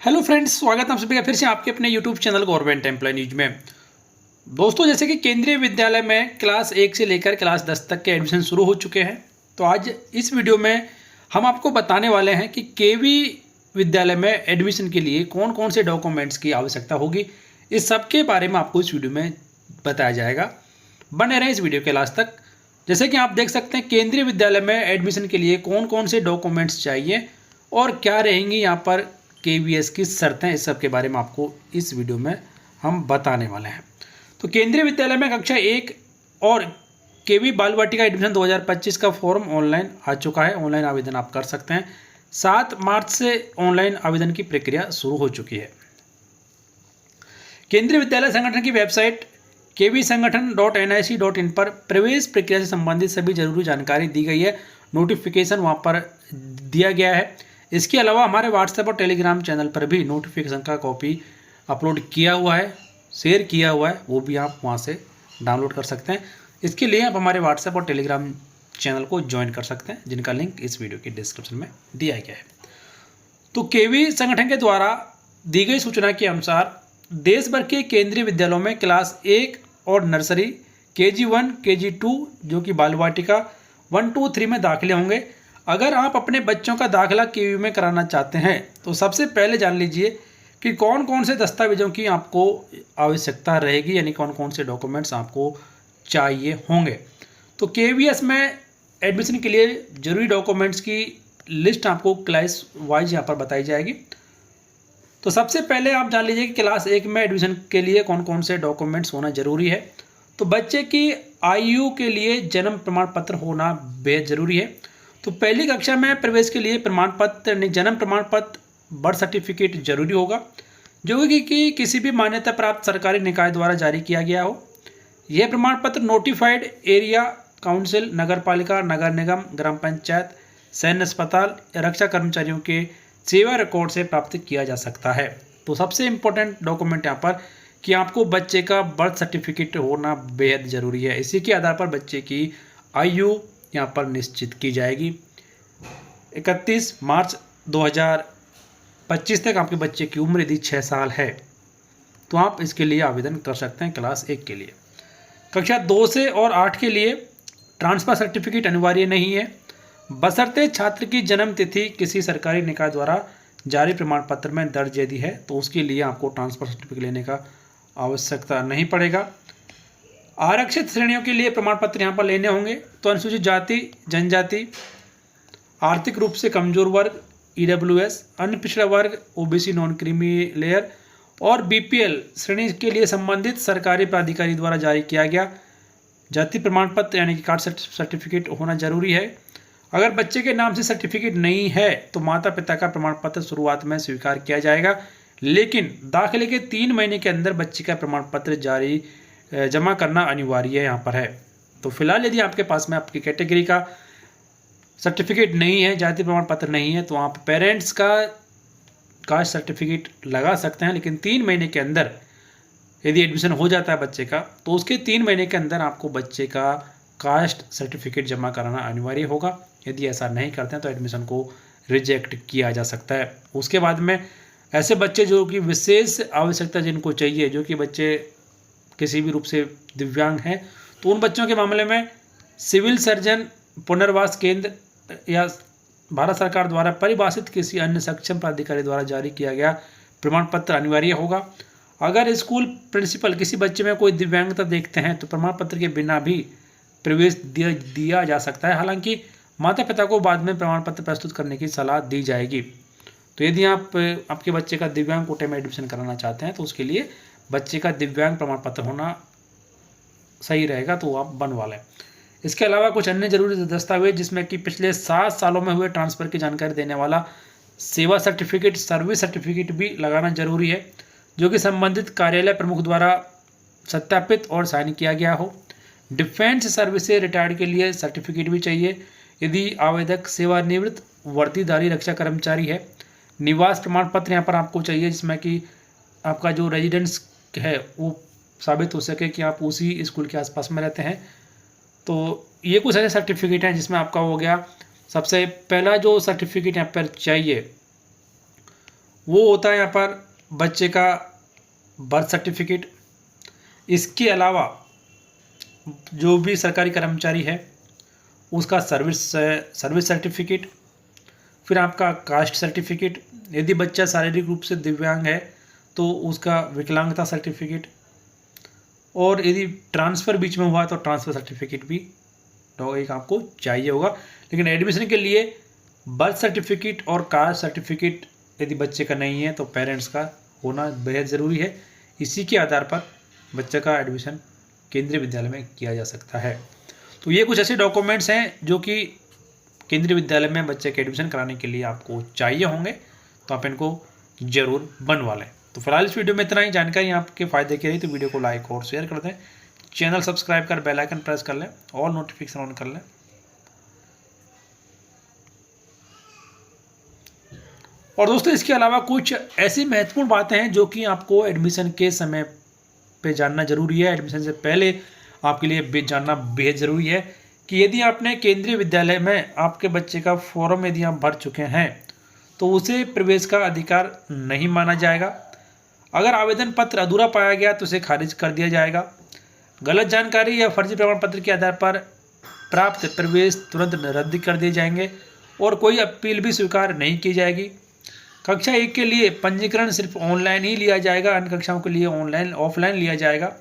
Hello friends, स्वागत है आप सभी का फिर से आपके अपने YouTube channel government employ news में। दोस्तों, जैसे कि केंद्रीय विद्यालय में क्लास 1 से लेकर क्लास 10 तक के एडमिशन शुरू हो चुके हैं। तो आज इस वीडियो में हम आपको बताने वाले हैं कि केवी विद्यालय में एडमिशन के लिए कौन कौन से डॉक्यूमेंट्स की आवश्यकता होगी। इस सब के बारे में आपको इस वीडियो में बताया जाएगा। बने रहें इस वीडियो के लास्ट तक। जैसे कि आप देख सकते हैं, केंद्रीय विद्यालय में एडमिशन के लिए कौन कौन से डॉक्यूमेंट्स चाहिए और क्या रहेंगी यहाँ पर केवीएस की शर्तें, इस सब के बारे में आपको इस वीडियो में हम बताने वाले हैं। तो केंद्रीय विद्यालय में कक्षा 1 और केवी बाल वाटिका एडमिशन 2025 का फॉर्म ऑनलाइन आ चुका है। ऑनलाइन आवेदन आप कर सकते हैं। 7 मार्च से ऑनलाइन आवेदन की प्रक्रिया शुरू हो चुकी है। केंद्रीय विद्यालय संगठन की वेबसाइट kvsangathan.nic.in पर प्रवेश प्रक्रिया से संबंधित सभी जरूरी जानकारी दी गई है। नोटिफिकेशन वहाँ पर दिया गया है। इसके अलावा हमारे व्हाट्सएप और टेलीग्राम चैनल पर भी नोटिफिकेशन का कॉपी अपलोड किया हुआ है, शेयर किया हुआ है, वो भी आप वहाँ से डाउनलोड कर सकते हैं। इसके लिए आप हमारे व्हाट्सएप और टेलीग्राम चैनल को ज्वाइन कर सकते हैं, जिनका लिंक इस वीडियो की डिस्क्रिप्शन में दिया गया है। तो केवी संगठन के द्वारा दी गई सूचना के अनुसार देश भर के केंद्रीय विद्यालयों में क्लास 1 और नर्सरी KG1 KG2 जो कि बाल वाटिका 1, 2, 3 में दाखिले होंगे। अगर आप अपने बच्चों का दाखिला केवी में कराना चाहते हैं तो सबसे पहले जान लीजिए कि कौन कौन से दस्तावेजों की आपको आवश्यकता रहेगी, यानी कौन कौन से डॉक्यूमेंट्स आपको चाहिए होंगे। तो केवीएस में एडमिशन के लिए जरूरी डॉक्यूमेंट्स की लिस्ट आपको क्लास वाइज यहाँ पर बताई जाएगी। तो सबसे पहले आप जान लीजिए कि क्लास 1 में एडमिशन के लिए कौन कौन से डॉक्यूमेंट्स होना जरूरी है। तो बच्चे की आयु के लिए जन्म प्रमाण पत्र होना बेहद जरूरी है। तो पहली कक्षा में प्रवेश के लिए प्रमाण पत्र यानी जन्म प्रमाण पत्र, बर्थ सर्टिफिकेट जरूरी होगा, जो कि किसी भी मान्यता प्राप्त सरकारी निकाय द्वारा जारी किया गया हो। यह प्रमाण पत्र नोटिफाइड एरिया काउंसिल, नगर पालिका, नगर निगम, ग्राम पंचायत, सैन्य अस्पताल या रक्षा कर्मचारियों के सेवा रिकॉर्ड से प्राप्त किया जा सकता है। तो सबसे इम्पोर्टेंट डॉक्यूमेंट यहाँ पर कि आपको बच्चे का बर्थ सर्टिफिकेट होना बेहद ज़रूरी है। इसी के आधार पर बच्चे की आयु यहाँ पर निश्चित की जाएगी। 31 मार्च 2025 तक आपके बच्चे की उम्र यदि 6 साल है तो आप इसके लिए आवेदन कर सकते हैं क्लास 1 के लिए। कक्षा 2 से और 8 के लिए ट्रांसफ़र सर्टिफिकेट अनिवार्य नहीं है, बशर्ते छात्र की जन्म तिथि किसी सरकारी निकाय द्वारा जारी प्रमाण पत्र में दर्ज यदि है तो उसके लिए आपको ट्रांसफ़र सर्टिफिकेट लेने का आवश्यकता नहीं पड़ेगा। आरक्षित श्रेणियों के लिए प्रमाण पत्र यहाँ पर लेने होंगे। तो अनुसूचित जाति, जनजाति, आर्थिक रूप से कमजोर वर्ग EWS, अन्य पिछड़ा वर्ग OBC नॉन क्रीमी लेयर और BPL श्रेणी के लिए संबंधित सरकारी प्राधिकारी द्वारा जारी किया गया जाति प्रमाण पत्र यानी कि कास्ट सर्टिफिकेट होना जरूरी है। अगर बच्चे के नाम से सर्टिफिकेट नहीं है तो माता पिता का प्रमाण पत्र शुरुआत में स्वीकार किया जाएगा, लेकिन दाखिले के 3 महीने के अंदर बच्चे का प्रमाण पत्र जमा करना अनिवार्य यहाँ पर है। तो फिलहाल यदि आपके पास में आपकी कैटेगरी का सर्टिफिकेट नहीं है, जाति प्रमाण पत्र नहीं है, तो आप पेरेंट्स का कास्ट सर्टिफिकेट लगा सकते हैं, लेकिन 3 महीने के अंदर यदि एडमिशन हो जाता है बच्चे का तो उसके 3 महीने के अंदर आपको बच्चे का कास्ट सर्टिफिकेट जमा कराना अनिवार्य होगा। यदि ऐसा नहीं करते हैं तो एडमिशन को रिजेक्ट किया जा सकता है। उसके बाद में ऐसे बच्चे जो कि विशेष आवश्यकता जिनको चाहिए, जो कि बच्चे किसी भी रूप से दिव्यांग हैं, तो उन बच्चों के मामले में सिविल सर्जन, पुनर्वास केंद्र या भारत सरकार द्वारा परिभाषित किसी अन्य सक्षम प्राधिकारी द्वारा जारी किया गया प्रमाण पत्र अनिवार्य होगा। अगर स्कूल प्रिंसिपल किसी बच्चे में कोई दिव्यांगता देखते हैं तो प्रमाण पत्र के बिना भी प्रवेश दिया जा सकता है। हालांकि माता पिता को बाद में प्रमाण पत्र प्रस्तुत करने की सलाह दी जाएगी। तो यदि आप आपके बच्चे का दिव्यांग कोटे में एडमिशन कराना चाहते हैं तो उसके लिए बच्चे का दिव्यांग प्रमाण पत्र होना सही रहेगा, तो आप बनवा लें। इसके अलावा कुछ अन्य जरूरी दस्तावेज जिसमें कि पिछले 7 सालों में हुए ट्रांसफ़र की जानकारी देने वाला सेवा सर्टिफिकेट, सर्विस सर्टिफिकेट भी लगाना जरूरी है, जो कि संबंधित कार्यालय प्रमुख द्वारा सत्यापित और साइन किया गया हो। डिफेंस सर्विस से रिटायर्ड के लिए सर्टिफिकेट भी चाहिए यदि आवेदक सेवानिवृत्त वर्दीधारी रक्षा कर्मचारी है। निवास प्रमाण पत्र यहाँ पर आपको चाहिए, जिसमें कि आपका जो रेजिडेंस है वो साबित हो सके कि आप उसी स्कूल के आसपास में रहते हैं। तो ये कुछ ऐसे सर्टिफिकेट हैं जिसमें आपका हो गया। सबसे पहला जो सर्टिफिकेट यहाँ पर चाहिए वो होता है यहाँ पर बच्चे का बर्थ सर्टिफिकेट। इसके अलावा जो भी सरकारी कर्मचारी है उसका सर्विस सर्टिफिकेट, फिर आपका कास्ट सर्टिफिकेट, यदि बच्चा शारीरिक रूप से दिव्यांग है तो उसका विकलांगता सर्टिफिकेट, और यदि ट्रांसफ़र बीच में हुआ तो ट्रांसफ़र सर्टिफिकेट भी तो एक आपको चाहिए होगा। लेकिन एडमिशन के लिए बर्थ सर्टिफिकेट और कास्ट सर्टिफिकेट यदि बच्चे का नहीं है तो पेरेंट्स का होना बेहद ज़रूरी है। इसी के आधार पर बच्चे का एडमिशन केंद्रीय विद्यालय में किया जा सकता है। तो ये कुछ ऐसे डॉक्यूमेंट्स हैं जो कि केंद्रीय विद्यालय में बच्चे के एडमिशन कराने के लिए आपको चाहिए होंगे, तो आप इनको ज़रूर बनवा लें। तो फिलहाल इस वीडियो में इतना ही। जानकारी आपके फ़ायदे की रही तो वीडियो को लाइक और शेयर कर दें, चैनल सब्सक्राइब कर बेल आइकन प्रेस कर लें और नोटिफिकेशन ऑन कर लें। और दोस्तों इसके अलावा कुछ ऐसी महत्वपूर्ण बातें हैं जो कि आपको एडमिशन के समय पे जानना जरूरी है। एडमिशन से पहले आपके लिए जानना बेहद ज़रूरी है कि यदि आपने केंद्रीय विद्यालय में आपके बच्चे का फॉर्म यदि आप भर चुके हैं तो उसे प्रवेश का अधिकार नहीं माना जाएगा। अगर आवेदन पत्र अधूरा पाया गया तो उसे खारिज कर दिया जाएगा। गलत जानकारी या फर्जी प्रमाण पत्र के आधार पर प्राप्त प्रवेश तुरंत रद्द कर दिए जाएंगे और कोई अपील भी स्वीकार नहीं की जाएगी। कक्षा 1 के लिए पंजीकरण सिर्फ ऑनलाइन ही लिया जाएगा, अन्य कक्षाओं के लिए ऑफलाइन लिया जाएगा।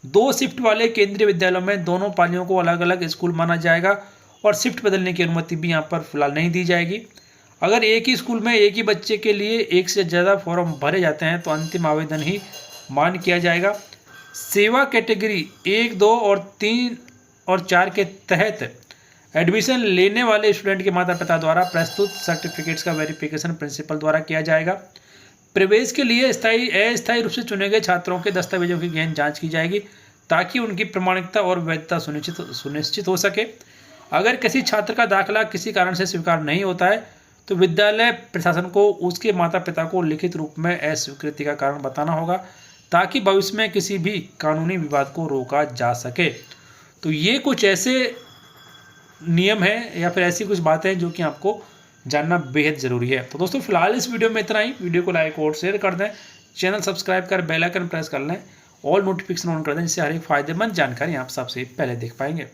2 शिफ्ट वाले केंद्रीय विद्यालयों में दोनों पालियों को अलग अलग स्कूल माना जाएगा और शिफ्ट बदलने की अनुमति भी यहाँ पर फिलहाल नहीं दी जाएगी। अगर एक ही स्कूल में एक ही बच्चे के लिए एक से ज़्यादा फॉर्म भरे जाते हैं तो अंतिम आवेदन ही मान किया जाएगा। सेवा कैटेगरी 1, 2 और 3 और 4 के तहत एडमिशन लेने वाले स्टूडेंट के माता पिता द्वारा प्रस्तुत सर्टिफिकेट्स का वेरिफिकेशन प्रिंसिपल द्वारा किया जाएगा। प्रवेश के लिए अस्थायी रूप से चुने गए छात्रों के दस्तावेजों की गहन जांच की जाएगी ताकि उनकी प्रामाणिकता और वैधता सुनिश्चित हो सके। अगर किसी छात्र का दाखिला किसी कारण से स्वीकार नहीं होता है तो विद्यालय प्रशासन को उसके माता पिता को लिखित रूप में अस्वीकृति का कारण बताना होगा ताकि भविष्य में किसी भी कानूनी विवाद को रोका जा सके। तो ये कुछ ऐसे नियम है या फिर ऐसी कुछ बातें हैं जो कि आपको जानना बेहद ज़रूरी है। तो दोस्तों फिलहाल इस वीडियो में इतना ही। वीडियो को लाइक और शेयर कर दें, चैनल सब्सक्राइब कर बेल आइकन प्रेस कर लें, ऑल नोटिफिकेशन ऑन कर दें, जिससे हर एक फ़ायदेमंद जानकारी आप सबसे पहले देख पाएंगे।